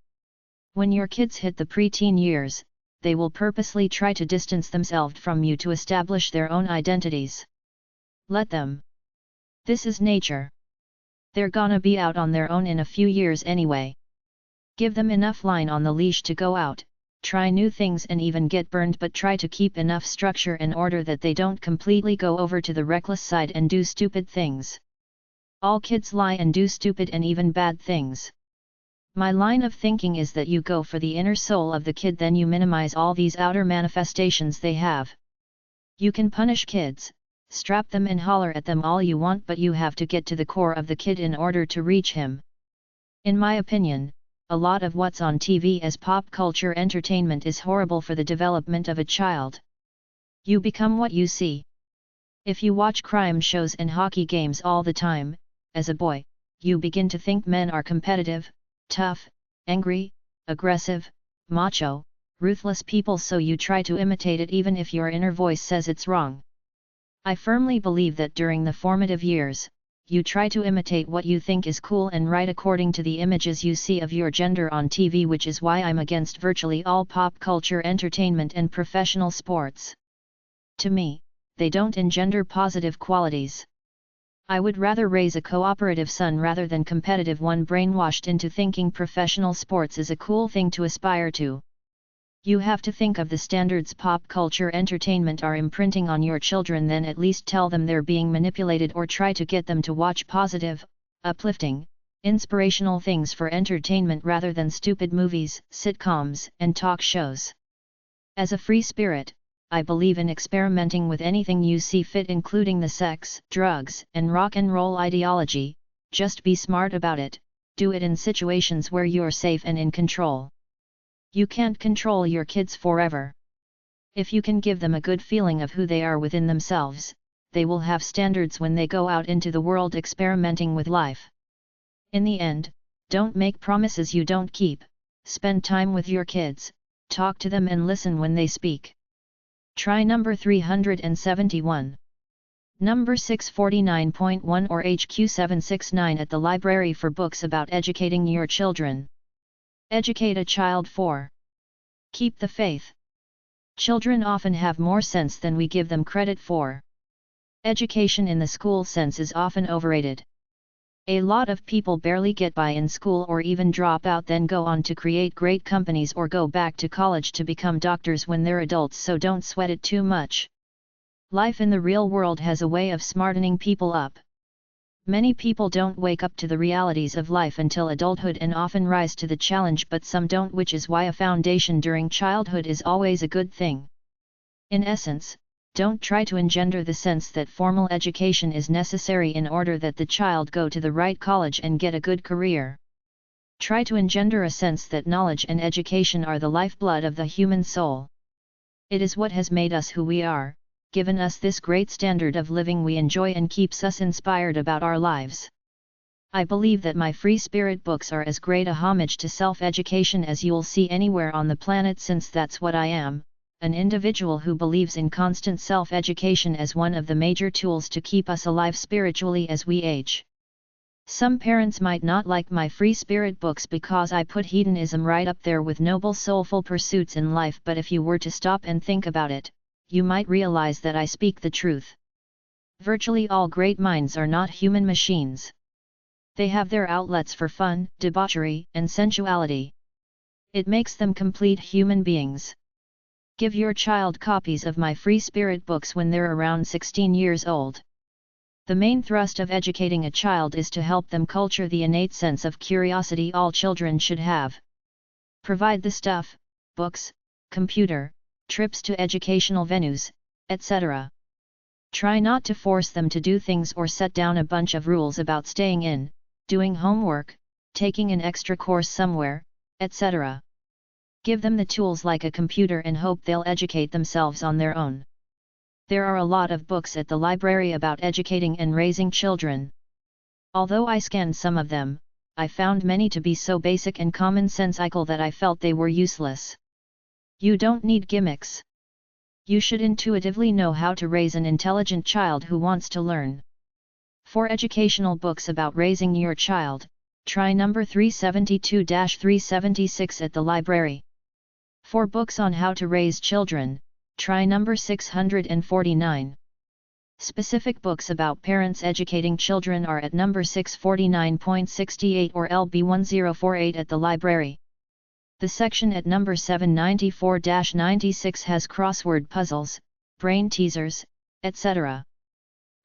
When your kids hit the preteen years, they will purposely try to distance themselves from you to establish their own identities. Let them. This is nature. They're gonna be out on their own in a few years anyway. Give them enough line on the leash to go out, try new things and even get burned, but try to keep enough structure and order that they don't completely go over to the reckless side and do stupid things. All kids lie and do stupid and even bad things. My line of thinking is that you go for the inner soul of the kid, then you minimize all these outer manifestations they have. You can punish kids, strap them and holler at them all you want, but you have to get to the core of the kid in order to reach him. In my opinion, a lot of what's on TV as pop culture entertainment is horrible for the development of a child. You become what you see. If you watch crime shows and hockey games all the time, as a boy, you begin to think men are competitive, tough, angry, aggressive, macho, ruthless people, so you try to imitate it even if your inner voice says it's wrong. I firmly believe that during the formative years, you try to imitate what you think is cool and right according to the images you see of your gender on TV, which is why I'm against virtually all pop culture entertainment and professional sports. To me, they don't engender positive qualities. I would rather raise a cooperative son rather than competitive one, brainwashed into thinking professional sports is a cool thing to aspire to. You have to think of the standards pop culture entertainment are imprinting on your children, then at least tell them they're being manipulated, or try to get them to watch positive, uplifting, inspirational things for entertainment rather than stupid movies, sitcoms, and talk shows. As a free spirit, I believe in experimenting with anything you see fit, including the sex, drugs, and rock and roll ideology. Just be smart about it, do it in situations where you're safe and in control. You can't control your kids forever. If you can give them a good feeling of who they are within themselves, they will have standards when they go out into the world experimenting with life. In the end, don't make promises you don't keep. Spend time with your kids, talk to them and listen when they speak. Try number 371. Number 649.1 or HQ769 at the library for books about educating your children. Educate a child for. Keep the faith. Children often have more sense than we give them credit for. Education in the school sense is often overrated. A lot of people barely get by in school or even drop out, then go on to create great companies or go back to college to become doctors when they're adults, so don't sweat it too much. Life in the real world has a way of smartening people up. Many people don't wake up to the realities of life until adulthood and often rise to the challenge, but some don't, which is why a foundation during childhood is always a good thing. In essence, don't try to engender the sense that formal education is necessary in order that the child go to the right college and get a good career. Try to engender a sense that knowledge and education are the lifeblood of the human soul. It is what has made us who we are, given us this great standard of living we enjoy, and keeps us inspired about our lives. I believe that my free spirit books are as great a homage to self-education as you'll see anywhere on the planet, since that's what I am, an individual who believes in constant self-education as one of the major tools to keep us alive spiritually as we age. Some parents might not like my free spirit books because I put hedonism right up there with noble soulful pursuits in life, but if you were to stop and think about it, you might realize that I speak the truth. Virtually all great minds are not human machines. They have their outlets for fun, debauchery, and sensuality. It makes them complete human beings. Give your child copies of my free spirit books when they're around 16 years old. The main thrust of educating a child is to help them culture the innate sense of curiosity all children should have. Provide the stuff, books, computer, trips to educational venues, etc. Try not to force them to do things or set down a bunch of rules about staying in, doing homework, taking an extra course somewhere, etc. Give them the tools like a computer and hope they'll educate themselves on their own. There are a lot of books at the library about educating and raising children. Although I scanned some of them, I found many to be so basic and commonsensical that I felt they were useless. You don't need gimmicks. You should intuitively know how to raise an intelligent child who wants to learn. For educational books about raising your child, try number 372-376 at the library. For books on how to raise children, try number 649. Specific books about parents educating children are at number 649.68 or LB1048 at the library. The section at number 794-96 has crossword puzzles, brain teasers, etc.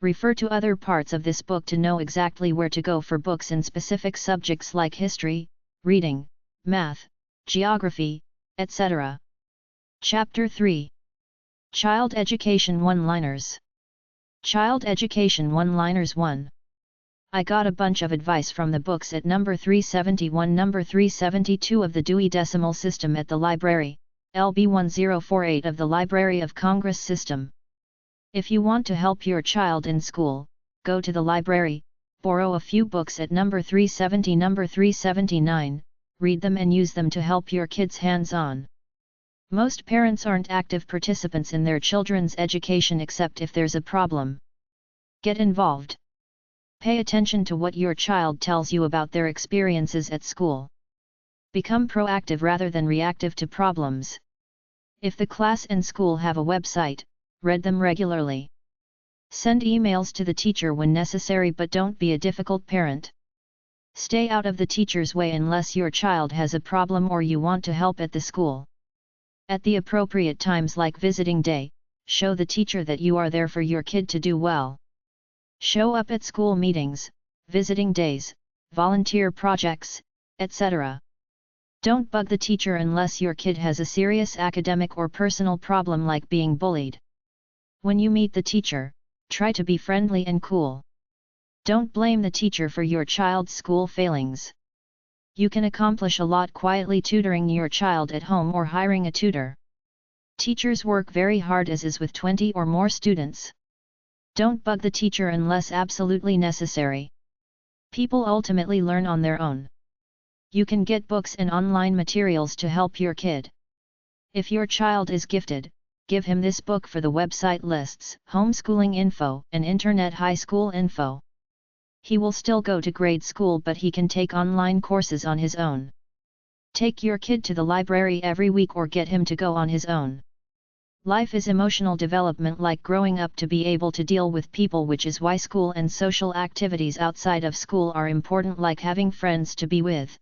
Refer to other parts of this book to know exactly where to go for books in specific subjects like history, reading, math, geography, etc. Chapter 3. Child Education One-Liners. Child Education One-Liners 1. I got a bunch of advice from the books at number 371, number 372 of the Dewey Decimal System at the library, LB1048 of the Library of Congress System. If you want to help your child in school, go to the library, borrow a few books at number 370, number 379, read them and use them to help your kids hands-on. Most parents aren't active participants in their children's education except if there's a problem. Get involved. Pay attention to what your child tells you about their experiences at school. Become proactive rather than reactive to problems. If the class and school have a website, read them regularly. Send emails to the teacher when necessary, but don't be a difficult parent. Stay out of the teacher's way unless your child has a problem or you want to help at the school. At the appropriate times like visiting day, show the teacher that you are there for your kid to do well. Show up at school meetings, visiting days, volunteer projects, etc. Don't bug the teacher unless your kid has a serious academic or personal problem like being bullied. When you meet the teacher, try to be friendly and cool. Don't blame the teacher for your child's school failings. You can accomplish a lot quietly tutoring your child at home or hiring a tutor. Teachers work very hard as is with 20 or more students. Don't bug the teacher unless absolutely necessary. People ultimately learn on their own. You can get books and online materials to help your kid. If your child is gifted, give him this book for the website lists, homeschooling info, and internet high school info. He will still go to grade school, but he can take online courses on his own. Take your kid to the library every week or get him to go on his own. Life is emotional development, like growing up to be able to deal with people, which is why school and social activities outside of school are important, like having friends to be with.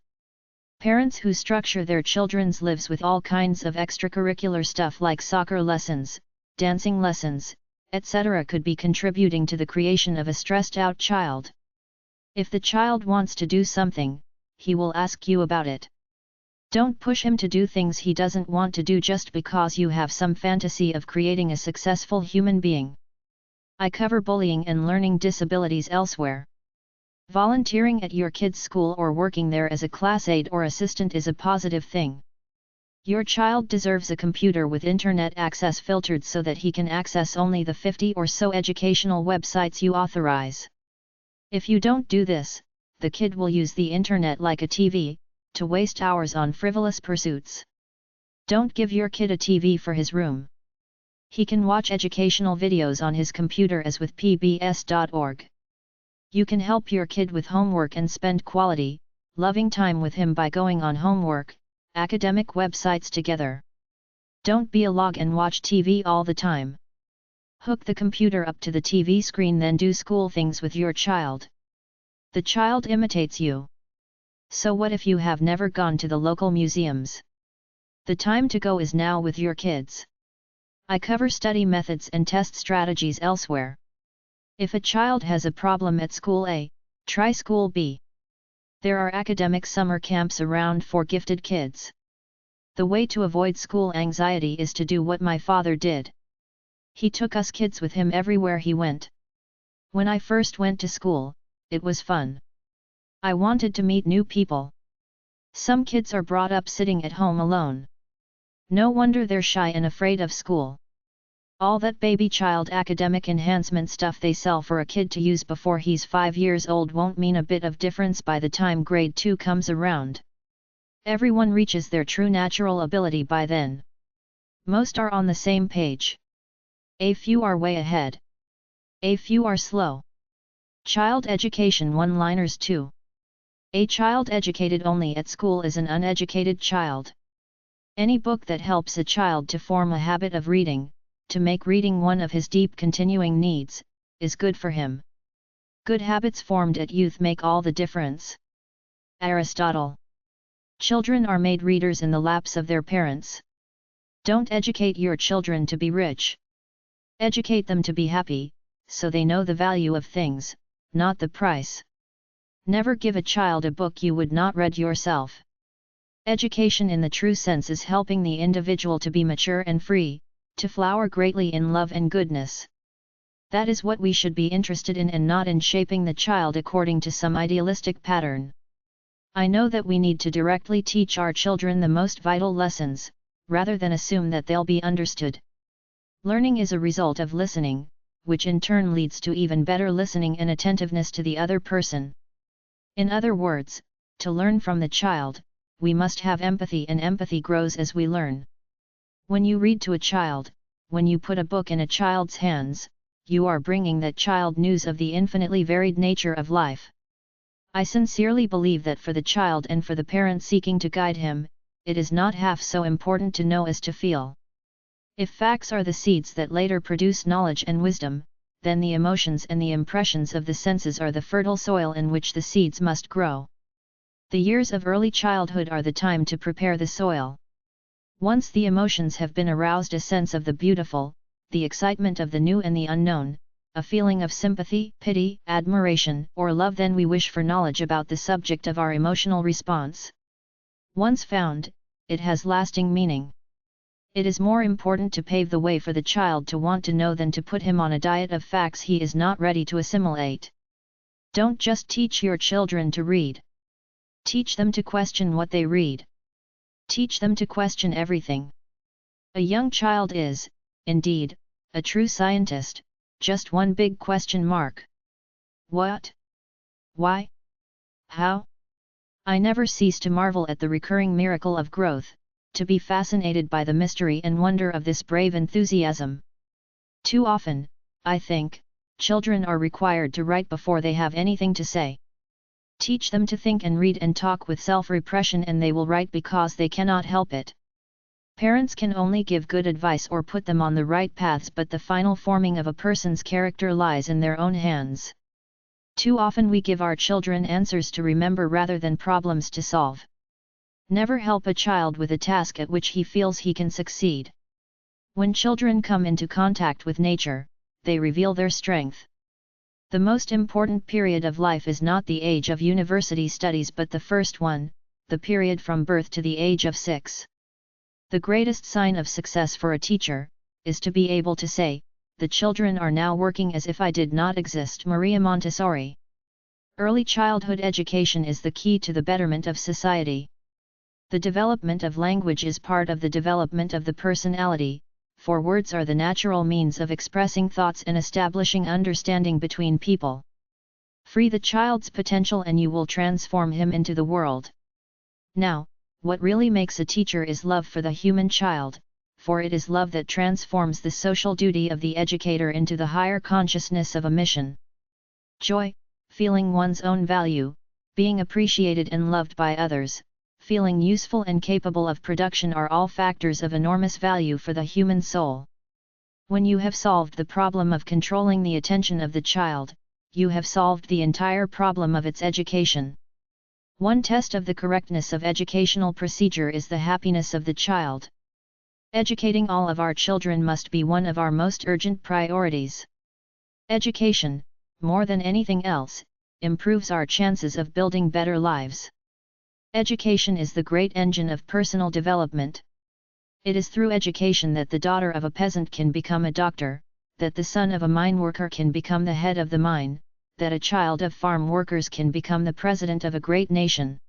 Parents who structure their children's lives with all kinds of extracurricular stuff like soccer lessons, dancing lessons, etc. could be contributing to the creation of a stressed out child. If the child wants to do something, he will ask you about it. Don't push him to do things he doesn't want to do just because you have some fantasy of creating a successful human being. I cover bullying and learning disabilities elsewhere. Volunteering at your kid's school or working there as a class aide or assistant is a positive thing. Your child deserves a computer with internet access filtered so that he can access only the 50 or so educational websites you authorize. If you don't do this, the kid will use the internet like a TV, to waste hours on frivolous pursuits. Don't give your kid a TV for his room. He can watch educational videos on his computer as with pbs.org. You can help your kid with homework and spend quality, loving time with him by going on homework, academic websites together. Don't be a log and watch TV all the time. Hook the computer up to the TV screen, then do school things with your child. The child imitates you. So what if you have never gone to the local museums? The time to go is now with your kids. I cover study methods and test strategies elsewhere. If a child has a problem at school A, try school B. There are academic summer camps around for gifted kids. The way to avoid school anxiety is to do what my father did. He took us kids with him everywhere he went. When I first went to school, it was fun. I wanted to meet new people. Some kids are brought up sitting at home alone. No wonder they're shy and afraid of school. All that baby child academic enhancement stuff they sell for a kid to use before he's 5 years old won't mean a bit of difference by the time grade 2 comes around. Everyone reaches their true natural ability by then. Most are on the same page. A few are way ahead. A few are slow. Child education one-liners 2. A child educated only at school is an uneducated child. Any book that helps a child to form a habit of reading, to make reading one of his deep continuing needs, is good for him. Good habits formed at youth make all the difference. Aristotle. Children are made readers in the laps of their parents. Don't educate your children to be rich. Educate them to be happy, so they know the value of things, not the price. Never give a child a book you would not read yourself. Education in the true sense is helping the individual to be mature and free, to flower greatly in love and goodness. That is what we should be interested in, and not in shaping the child according to some idealistic pattern. I know that we need to directly teach our children the most vital lessons, rather than assume that they'll be understood. Learning is a result of listening, which in turn leads to even better listening and attentiveness to the other person. In other words, to learn from the child, we must have empathy, and empathy grows as we learn. When you read to a child, when you put a book in a child's hands, you are bringing that child news of the infinitely varied nature of life. I sincerely believe that for the child and for the parent seeking to guide him, it is not half so important to know as to feel. If facts are the seeds that later produce knowledge and wisdom, then the emotions and the impressions of the senses are the fertile soil in which the seeds must grow. The years of early childhood are the time to prepare the soil. Once the emotions have been aroused, a sense of the beautiful, the excitement of the new and the unknown, a feeling of sympathy, pity, admiration, or love, then we wish for knowledge about the subject of our emotional response. Once found, it has lasting meaning. It is more important to pave the way for the child to want to know than to put him on a diet of facts he is not ready to assimilate. Don't just teach your children to read. Teach them to question what they read. Teach them to question everything. A young child is, indeed, a true scientist, just one big question mark. What? Why? How? I never cease to marvel at the recurring miracle of growth, to be fascinated by the mystery and wonder of this brave enthusiasm. Too often, I think, children are required to write before they have anything to say. Teach them to think and read and talk with self-repression and they will write because they cannot help it. Parents can only give good advice or put them on the right paths, but the final forming of a person's character lies in their own hands. Too often we give our children answers to remember rather than problems to solve. Never help a child with a task at which he feels he can succeed. When children come into contact with nature, they reveal their strength. The most important period of life is not the age of university studies but the first one, the period from birth to the age of 6. The greatest sign of success for a teacher, is to be able to say, "The children are now working as if I did not exist." Maria Montessori. Early childhood education is the key to the betterment of society. The development of language is part of the development of the personality, for words are the natural means of expressing thoughts and establishing understanding between people. Free the child's potential and you will transform him into the world. Now, what really makes a teacher is love for the human child, for it is love that transforms the social duty of the educator into the higher consciousness of a mission. Joy, feeling one's own value, being appreciated and loved by others, feeling useful and capable of production are all factors of enormous value for the human soul. When you have solved the problem of controlling the attention of the child, you have solved the entire problem of its education. One test of the correctness of educational procedure is the happiness of the child. Educating all of our children must be one of our most urgent priorities. Education, more than anything else, improves our chances of building better lives. Education is the great engine of personal development. It is through education that the daughter of a peasant can become a doctor, that the son of a mine worker can become the head of the mine, that a child of farm workers can become the president of a great nation.